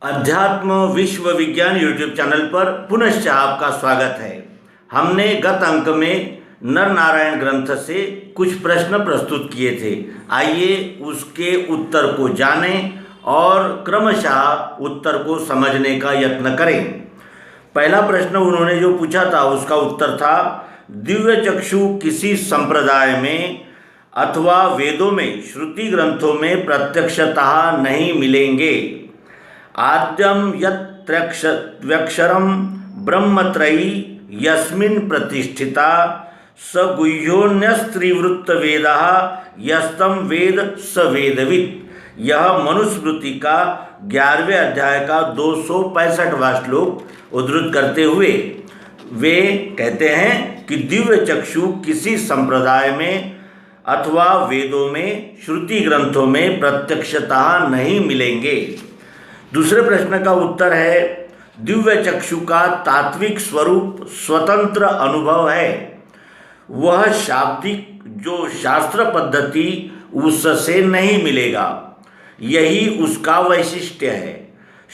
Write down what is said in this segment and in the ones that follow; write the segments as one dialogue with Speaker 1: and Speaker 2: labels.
Speaker 1: अध्यात्म विश्व विज्ञान यूट्यूब चैनल पर पुनश्च आपका स्वागत है। हमने गत अंक में नर नारायण ग्रंथ से कुछ प्रश्न प्रस्तुत किए थे। आइए उसके उत्तर को जानें और क्रमशः उत्तर को समझने का यत्न करें। पहला प्रश्न उन्होंने जो पूछा था उसका उत्तर था, दिव्य चक्षु किसी संप्रदाय में अथवा वेदों में श्रुति ग्रंथों में प्रत्यक्षतः नहीं मिलेंगे। आद्यम यत्र्यक्षरम ब्रह्मत्रयी यस्मिन् प्रतिष्ठिता स गुह्योन्यस्त्रिवृत्त वेदः यस्तम वेद स वेदवित्। यह मनुस्मृति का 11वें अध्याय का 265वां श्लोक उद्धृत करते हुए वे कहते हैं कि दिव्य चक्षु किसी संप्रदाय में अथवा वेदों में श्रुति ग्रंथों में प्रत्यक्षतः नहीं मिलेंगे। दूसरे प्रश्न का उत्तर है, दिव्य चक्षु का तात्विक स्वरूप स्वतंत्र अनुभव है। वह शाब्दिक जो शास्त्र पद्धति उससे नहीं मिलेगा, यही उसका वैशिष्ट्य है।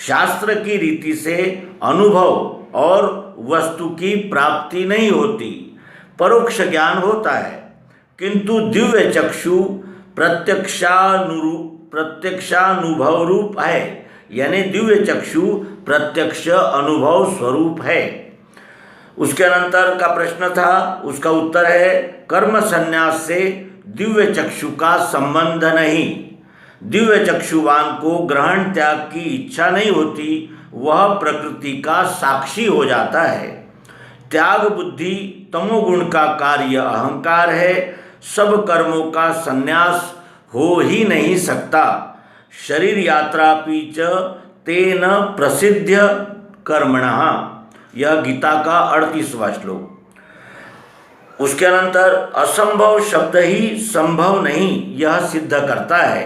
Speaker 1: शास्त्र की रीति से अनुभव और वस्तु की प्राप्ति नहीं होती, परोक्ष ज्ञान होता है। किंतु दिव्य चक्षु प्रत्यक्षानुभव रूप है, यानी दिव्य चक्षु प्रत्यक्ष अनुभव स्वरूप है। उसके अनंतर का प्रश्न था, उसका उत्तर है, कर्म संन्यास से दिव्य चक्षु का संबंध नहीं। दिव्य चक्षुवान को ग्रहण त्याग की इच्छा नहीं होती, वह प्रकृति का साक्षी हो जाता है। त्याग बुद्धि तमोगुण का कार्य अहंकार है। सब कर्मों का संन्यास हो ही नहीं सकता। शरीर यात्रा पीच तेन प्रसिद्ध कर्मणः। यह गीता का 38वां श्लोक। उसके अनंतर असंभव शब्द ही संभव नहीं यह सिद्ध करता है।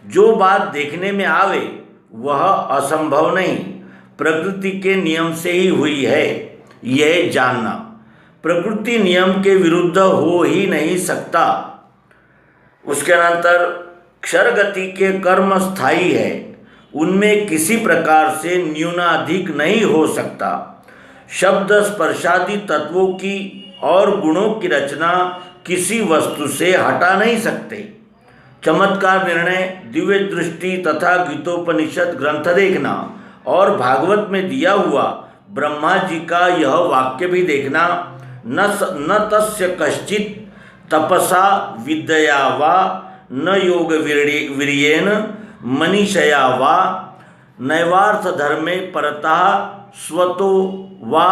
Speaker 1: जो बात देखने में आवे वह असंभव नहीं, प्रकृति के नियम से ही हुई है, यह जानना। प्रकृति नियम के विरुद्ध हो ही नहीं सकता। उसके अनंतर क्षर गति के कर्म स्थायी है, उनमें किसी प्रकार से न्यूनाधिक नहीं हो सकता। शब्द स्पर्शादि तत्वों की और गुणों की रचना किसी वस्तु से हटा नहीं सकते। चमत्कार निर्णय, दिव्य दृष्टि तथा गीतोपनिषद ग्रंथ देखना और भागवत में दिया हुआ ब्रह्मा जी का यह वाक्य भी देखना, न तस्य कश्चित तपसा विद्या वा न योग वीर्येण मनीषया वा नैवार्थ धर्मे परतः स्वतो वा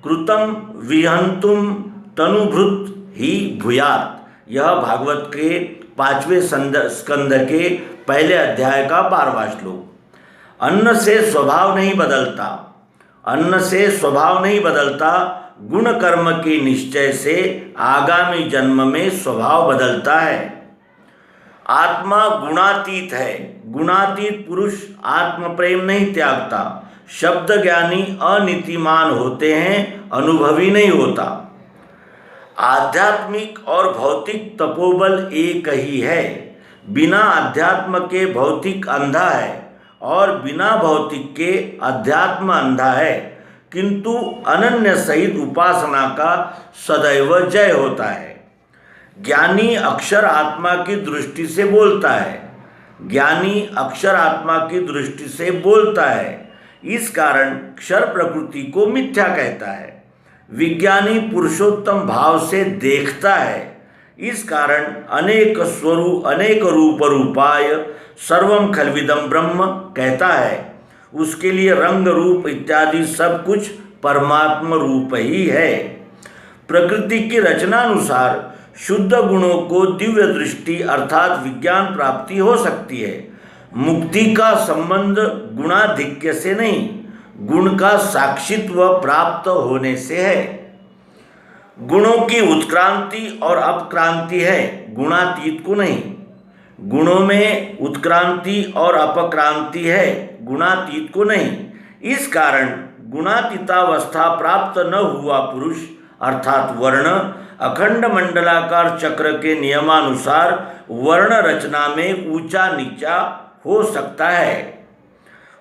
Speaker 1: कृतं विहंतुम तनुभृत ही भूयात्। यह भागवत के 5वें स्कंद के पहले अध्याय का 12वां श्लोक। अन्न से स्वभाव नहीं बदलता, अन्न से स्वभाव नहीं बदलता, गुण कर्म के निश्चय से आगामी जन्म में स्वभाव बदलता है। आत्मा गुणातीत है, गुणातीत पुरुष आत्म प्रेम नहीं त्यागता। शब्द ज्ञानी अनीतिमान होते हैं, अनुभवी नहीं होता। आध्यात्मिक और भौतिक तपोबल एक ही है। बिना अध्यात्म के भौतिक अंधा है और बिना भौतिक के अध्यात्म अंधा है। किंतु अनन्य सहित उपासना का सदैव जय होता है। ज्ञानी अक्षर आत्मा की दृष्टि से बोलता है, ज्ञानी अक्षर आत्मा की दृष्टि से बोलता है। इस कारण क्षर प्रकृति को मिथ्या कहता है। विज्ञानी पुरुषोत्तम भाव से देखता है। इस कारण अनेक रूप रूपाय सर्वम खल्विदम ब्रह्म कहता है। उसके लिए रंग रूप इत्यादि सब कुछ परमात्म रूप ही है। प्रकृति की रचनानुसार शुद्ध गुणों को दिव्य दृष्टि अर्थात विज्ञान प्राप्ति हो सकती है। मुक्ति का संबंध गुणाधिक्य से नहीं, गुण का साक्षित्व प्राप्त होने से है। गुणों की उत्क्रांति और अपक्रांति है, गुणातीत को नहीं। गुणों में उत्क्रांति और अपक्रांति है, गुणातीत को नहीं। इस कारण गुणातीतावस्था प्राप्त न हुआ पुरुष अर्थात वर्ण अखंड मंडलाकार चक्र के नियमानुसार वर्ण रचना में ऊंचा नीचा हो सकता है।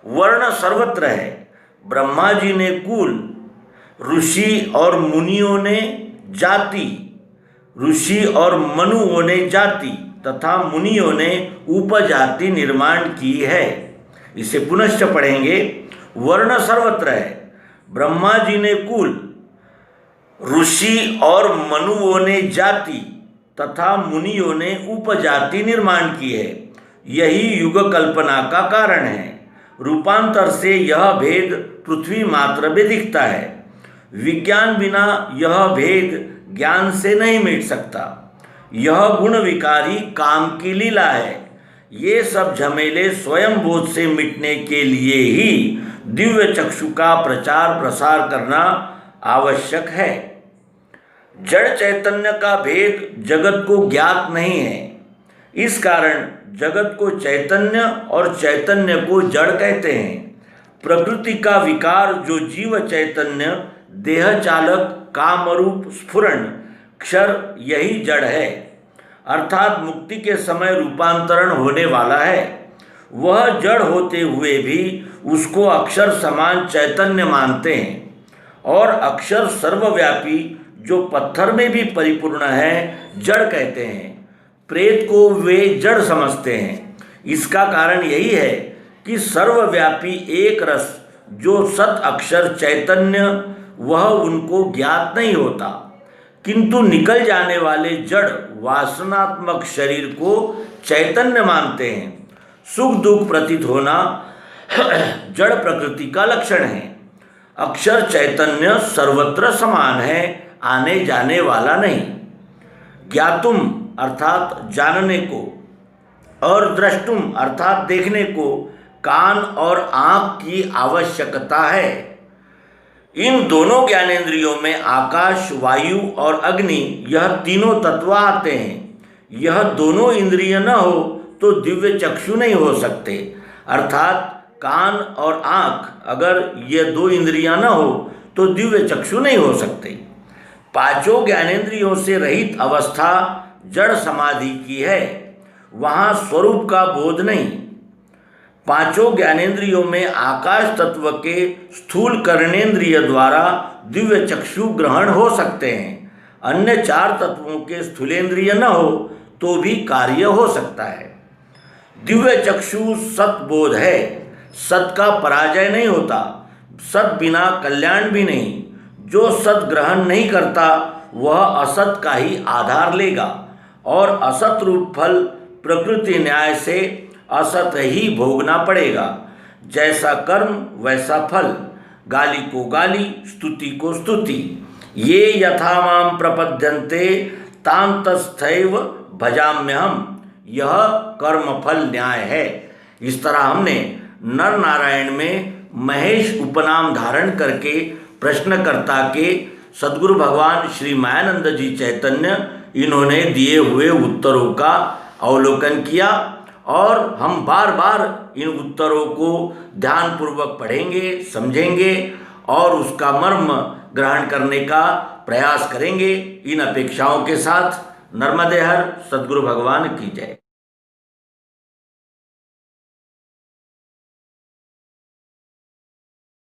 Speaker 1: वर्ण सर्वत्र है। ब्रह्मा जी ने कुल, ऋषि और मुनियों ने जाति, ऋषि और मनुओं ने जाति तथा मुनियों ने उपजाति निर्माण की है। इसे पुनश्च पढ़ेंगे। वर्ण सर्वत्र है। ब्रह्मा जी ने कुल, ऋषि और मनुओं ने जाति तथा मुनियों ने उपजाति निर्माण की है। यही युग कल्पना का कारण है। रूपांतर से यह भेद पृथ्वी मात्र में दिखता है। विज्ञान बिना यह भेद ज्ञान से नहीं मिट सकता। यह गुण विकारी काम की लीला है। ये सब झमेले स्वयं बोध से मिटने के लिए ही दिव्य चक्षु का प्रचार प्रसार करना आवश्यक है। जड़ चैतन्य का भेद जगत को ज्ञात नहीं है। इस कारण जगत को चैतन्य और चैतन्य को जड़ कहते हैं। प्रकृति का विकार जो जीव चैतन्य, देह चालक, कामरूप स्फुरण, क्षर, यही जड़ है, अर्थात मुक्ति के समय रूपांतरण होने वाला है। वह जड़ होते हुए भी उसको अक्षर समान चैतन्य मानते हैं। और अक्षर सर्वव्यापी जो पत्थर में भी परिपूर्ण है, जड़ कहते हैं। प्रेत को वे जड़ समझते हैं। इसका कारण यही है कि सर्वव्यापी एक रस जो सत अक्षर चैतन्य, वह उनको ज्ञात नहीं होता, किंतु निकल जाने वाले जड़ वासनात्मक शरीर को चैतन्य मानते हैं। सुख दुख प्रतीत होना जड़ प्रकृति का लक्षण है। अक्षर चैतन्य सर्वत्र समान है, आने जाने वाला नहीं। ज्ञातुम अर्थात जानने को और द्रष्टुम अर्थात देखने को कान और आँख की आवश्यकता है। इन दोनों ज्ञानेंद्रियों में आकाश, वायु और अग्नि, यह तीनों तत्व आते हैं। यह दोनों इंद्रिय न हो तो दिव्य चक्षु नहीं हो सकते। अर्थात कान और आँख, अगर ये दो इंद्रियां न हो तो दिव्य चक्षु नहीं हो सकते। पांचों ज्ञानेंद्रियों से रहित अवस्था जड़ समाधि की है। वहाँ स्वरूप का बोध नहीं। पांचों ज्ञानेंद्रियों में आकाश तत्व के स्थूल कर्णेंद्रिय द्वारा दिव्य चक्षु ग्रहण हो सकते हैं। अन्य चार तत्वों के स्थूलेंद्रिय न हो तो भी कार्य हो सकता है। दिव्य चक्षु सत बोध है। सत का पराजय नहीं होता। सत बिना कल्याण भी नहीं। जो सत ग्रहण नहीं करता वह असत का ही आधार लेगा और असत रूप फल प्रकृति न्याय से असत ही भोगना पड़ेगा। जैसा कर्म वैसा फल। गाली को गाली, स्तुति को स्तुति। ये यथा माम प्रपद्यन्ते ताम तस्थैव भजाम्यहम्। यह कर्म फल न्याय है। इस तरह हमने नर नारायण में महेश उपनाम धारण करके प्रश्नकर्ता के सद्गुरु भगवान श्री मायानंद जी चैतन्य, इन्होंने दिए हुए उत्तरों का अवलोकन किया और हम बार बार इन उत्तरों को ध्यानपूर्वक पढ़ेंगे, समझेंगे और उसका मर्म ग्रहण करने का प्रयास करेंगे। इन अपेक्षाओं के साथ नर्मदे हर सद्गुरु भगवान की जय।